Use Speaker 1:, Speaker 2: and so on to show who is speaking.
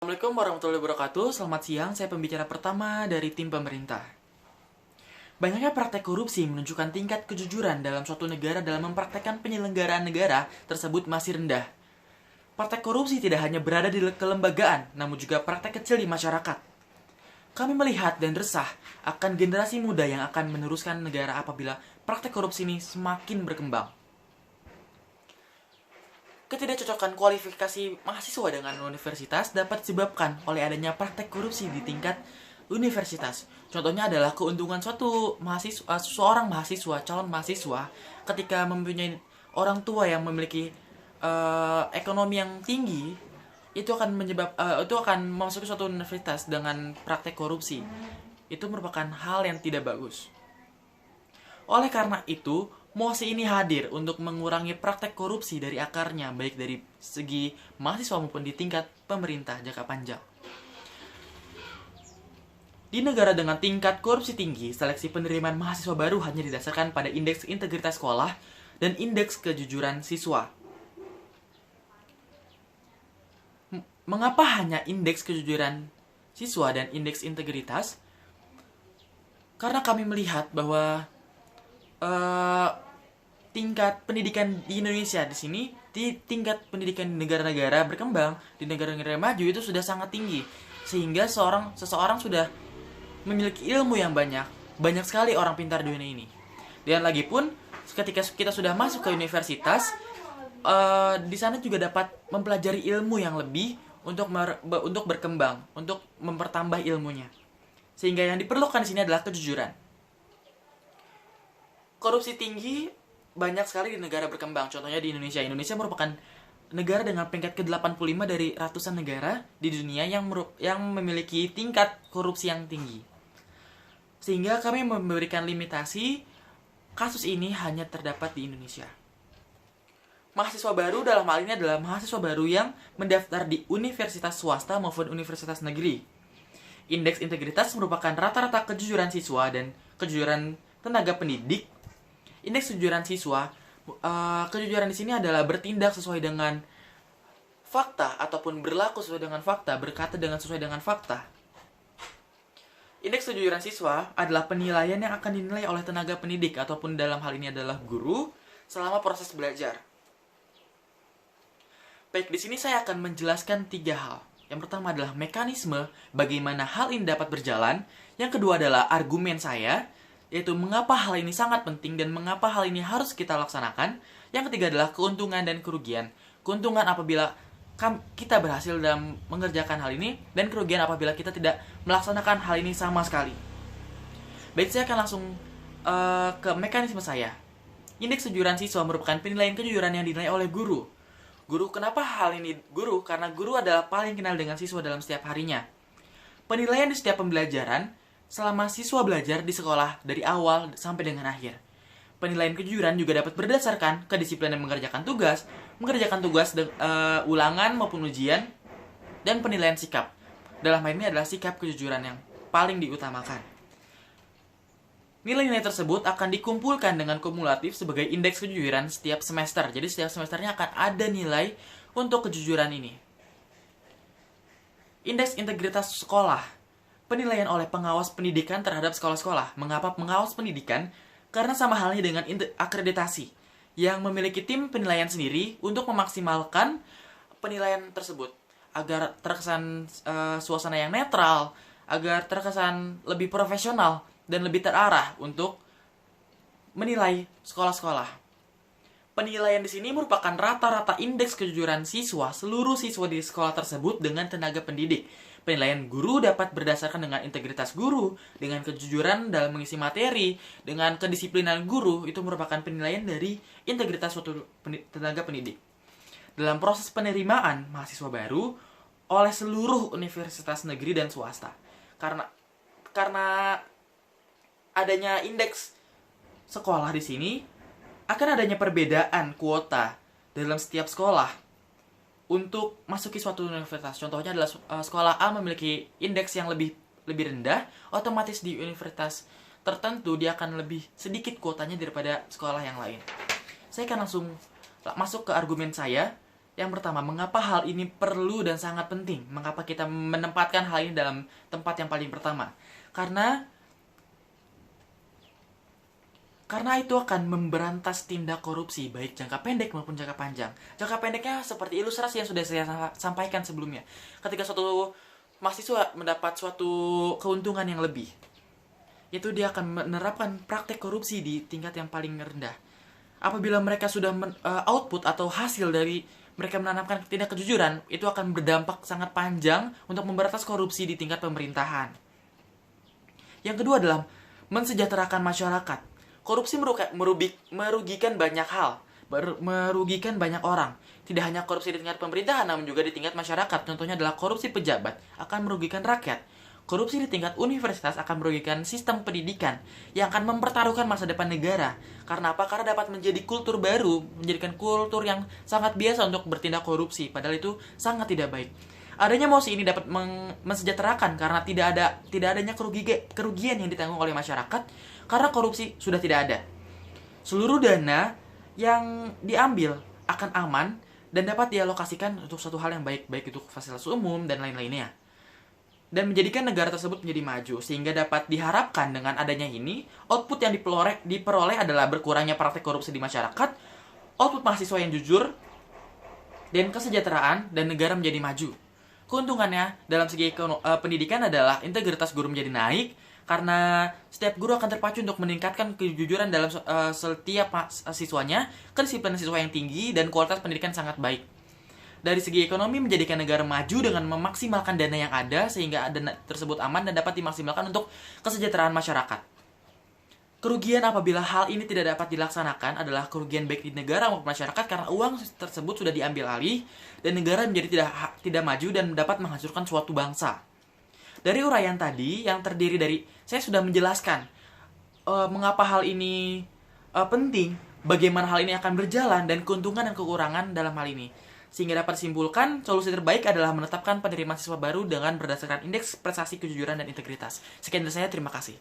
Speaker 1: Assalamualaikum warahmatullahi wabarakatuh. Selamat siang, saya pembicara pertama dari tim pemerintah. Banyaknya praktek korupsi menunjukkan tingkat kejujuran dalam suatu negara dalam mempraktekkan penyelenggaraan negara tersebut masih rendah. Praktek korupsi tidak hanya berada di kelembagaan, namun juga praktek kecil di masyarakat. Kami melihat dan resah akan generasi muda yang akan meneruskan negara apabila praktek korupsi ini semakin berkembang. Ketidakcocokan kualifikasi mahasiswa dengan universitas dapat disebabkan oleh adanya praktek korupsi di tingkat universitas. Contohnya adalah keuntungan seorang mahasiswa, calon mahasiswa, ketika mempunyai orang tua yang memiliki ekonomi yang tinggi, itu akan memasuki suatu universitas dengan praktek korupsi. Itu merupakan hal yang tidak bagus. Oleh karena itu, mosi ini hadir untuk mengurangi praktek korupsi dari akarnya, baik dari segi mahasiswa maupun di tingkat pemerintah jangka panjang. Di negara dengan tingkat korupsi tinggi, seleksi penerimaan mahasiswa baru hanya didasarkan pada indeks integritas sekolah dan indeks kejujuran siswa. Mengapa hanya indeks kejujuran siswa dan indeks integritas? Karena kami melihat bahwa tingkat pendidikan di Indonesia di sini, di tingkat pendidikan di negara-negara berkembang, di negara-negara maju itu sudah sangat tinggi, sehingga seseorang sudah memiliki ilmu yang banyak sekali orang pintar di dunia ini. Dan lagi pun ketika kita sudah masuk ke universitas, di sana juga dapat mempelajari ilmu yang lebih untuk berkembang, untuk mempertambah ilmunya. Sehingga yang diperlukan di sini adalah kejujuran. Korupsi tinggi banyak sekali di negara berkembang. Contohnya di Indonesia. Indonesia merupakan negara dengan peringkat ke-85 dari ratusan negara di dunia yang memiliki tingkat korupsi yang tinggi. Sehingga kami memberikan limitasi kasus ini hanya terdapat di Indonesia. Mahasiswa baru dalam hal ini adalah mahasiswa baru yang mendaftar di universitas swasta maupun universitas negeri. Indeks integritas merupakan rata-rata kejujuran siswa dan kejujuran tenaga pendidik. Indeks kejujuran siswa, kejujuran di sini adalah bertindak sesuai dengan fakta ataupun berlaku sesuai dengan fakta, berkata sesuai dengan fakta. Indeks kejujuran siswa adalah penilaian yang akan dinilai oleh tenaga pendidik ataupun dalam hal ini adalah guru selama proses belajar. Baik, di sini saya akan menjelaskan 3 hal. Yang pertama adalah mekanisme bagaimana hal ini dapat berjalan. Yang kedua adalah argumen saya, yaitu mengapa hal ini sangat penting dan mengapa hal ini harus kita laksanakan. Yang ketiga adalah keuntungan dan kerugian. Keuntungan apabila kita berhasil dalam mengerjakan hal ini, dan kerugian apabila kita tidak melaksanakan hal ini sama sekali. Baik, saya akan langsung ke mekanisme saya. Indeks kejujuran siswa merupakan penilaian kejujuran yang dinilai oleh guru. Kenapa hal ini guru? Karena guru adalah paling kenal dengan siswa dalam setiap harinya. Penilaian di setiap pembelajaran selama siswa belajar di sekolah dari awal sampai dengan akhir. Penilaian kejujuran juga dapat berdasarkan kedisiplinan mengerjakan tugas ulangan maupun ujian, dan penilaian sikap. Dalam hal ini adalah sikap kejujuran yang paling diutamakan. Nilai-nilai tersebut akan dikumpulkan dengan kumulatif sebagai indeks kejujuran setiap semester. Jadi setiap semesternya akan ada nilai untuk kejujuran ini. Indeks integritas sekolah. Penilaian oleh pengawas pendidikan terhadap sekolah-sekolah. Mengapa pengawas pendidikan? Karena sama halnya dengan akreditasi, yang memiliki tim penilaian sendiri untuk memaksimalkan penilaian tersebut agar terkesan suasana yang netral, agar terkesan lebih profesional dan lebih terarah untuk menilai sekolah-sekolah. Penilaian di sini merupakan rata-rata indeks kejujuran seluruh siswa di sekolah tersebut dengan tenaga pendidik. Penilaian guru dapat berdasarkan dengan integritas guru, dengan kejujuran dalam mengisi materi, dengan kedisiplinan guru. Itu merupakan penilaian dari integritas suatu tenaga pendidik. Dalam proses penerimaan mahasiswa baru oleh seluruh universitas negeri dan swasta. Karena adanya indeks sekolah di sini, akan adanya perbedaan kuota dalam setiap sekolah untuk masuki suatu universitas. Contohnya adalah sekolah A memiliki indeks yang lebih rendah, otomatis di universitas tertentu dia akan lebih sedikit kuotanya daripada sekolah yang lain. Saya akan langsung masuk ke argumen saya. Yang pertama, mengapa hal ini perlu dan sangat penting? Mengapa kita menempatkan hal ini dalam tempat yang paling pertama? Karena itu akan memberantas tindak korupsi, baik jangka pendek maupun jangka panjang. Jangka pendeknya seperti ilustrasi yang sudah saya sampaikan sebelumnya. Ketika suatu mahasiswa mendapat suatu keuntungan yang lebih, itu dia akan menerapkan praktek korupsi di tingkat yang paling rendah. Apabila mereka sudah output atau hasil dari mereka menanamkan tindak kejujuran, itu akan berdampak sangat panjang untuk memberantas korupsi di tingkat pemerintahan. Yang kedua adalah mensejahterakan masyarakat. Korupsi merugikan banyak hal, merugikan banyak orang. Tidak hanya korupsi di tingkat pemerintahan, namun juga di tingkat masyarakat. Contohnya adalah korupsi pejabat akan merugikan rakyat. Korupsi di tingkat universitas akan merugikan sistem pendidikan yang akan mempertaruhkan masa depan negara. Karena apa? Karena dapat menjadi kultur baru, menjadikan kultur yang sangat biasa untuk bertindak korupsi. Padahal itu sangat tidak baik. Adanya mosi ini dapat mensejahterakan karena tidak adanya kerugian yang ditanggung oleh masyarakat karena korupsi sudah tidak ada. Seluruh dana yang diambil akan aman dan dapat dialokasikan untuk suatu hal yang baik itu fasilitas umum dan lain-lainnya. Dan menjadikan negara tersebut menjadi maju, sehingga dapat diharapkan dengan adanya ini, output yang diperoleh adalah berkurangnya praktek korupsi di masyarakat, output mahasiswa yang jujur, dan kesejahteraan, dan negara menjadi maju. Keuntungannya dalam segi pendidikan adalah integritas guru menjadi naik, karena setiap guru akan terpacu untuk meningkatkan kejujuran dalam setiap siswanya, kedisiplinan siswa yang tinggi, dan kualitas pendidikan sangat baik. Dari segi ekonomi, menjadikan negara maju dengan memaksimalkan dana yang ada, sehingga dana tersebut aman dan dapat dimaksimalkan untuk kesejahteraan masyarakat. Kerugian apabila hal ini tidak dapat dilaksanakan adalah kerugian baik di negara maupun masyarakat karena uang tersebut sudah diambil alih dan negara menjadi tidak maju dan dapat menghancurkan suatu bangsa. Dari uraian tadi yang terdiri dari saya sudah menjelaskan mengapa hal ini penting, bagaimana hal ini akan berjalan dan keuntungan dan kekurangan dalam hal ini. Sehingga dapat disimpulkan solusi terbaik adalah menetapkan penerimaan siswa baru dengan berdasarkan indeks prestasi kejujuran dan integritas. Sekian dari saya, terima kasih.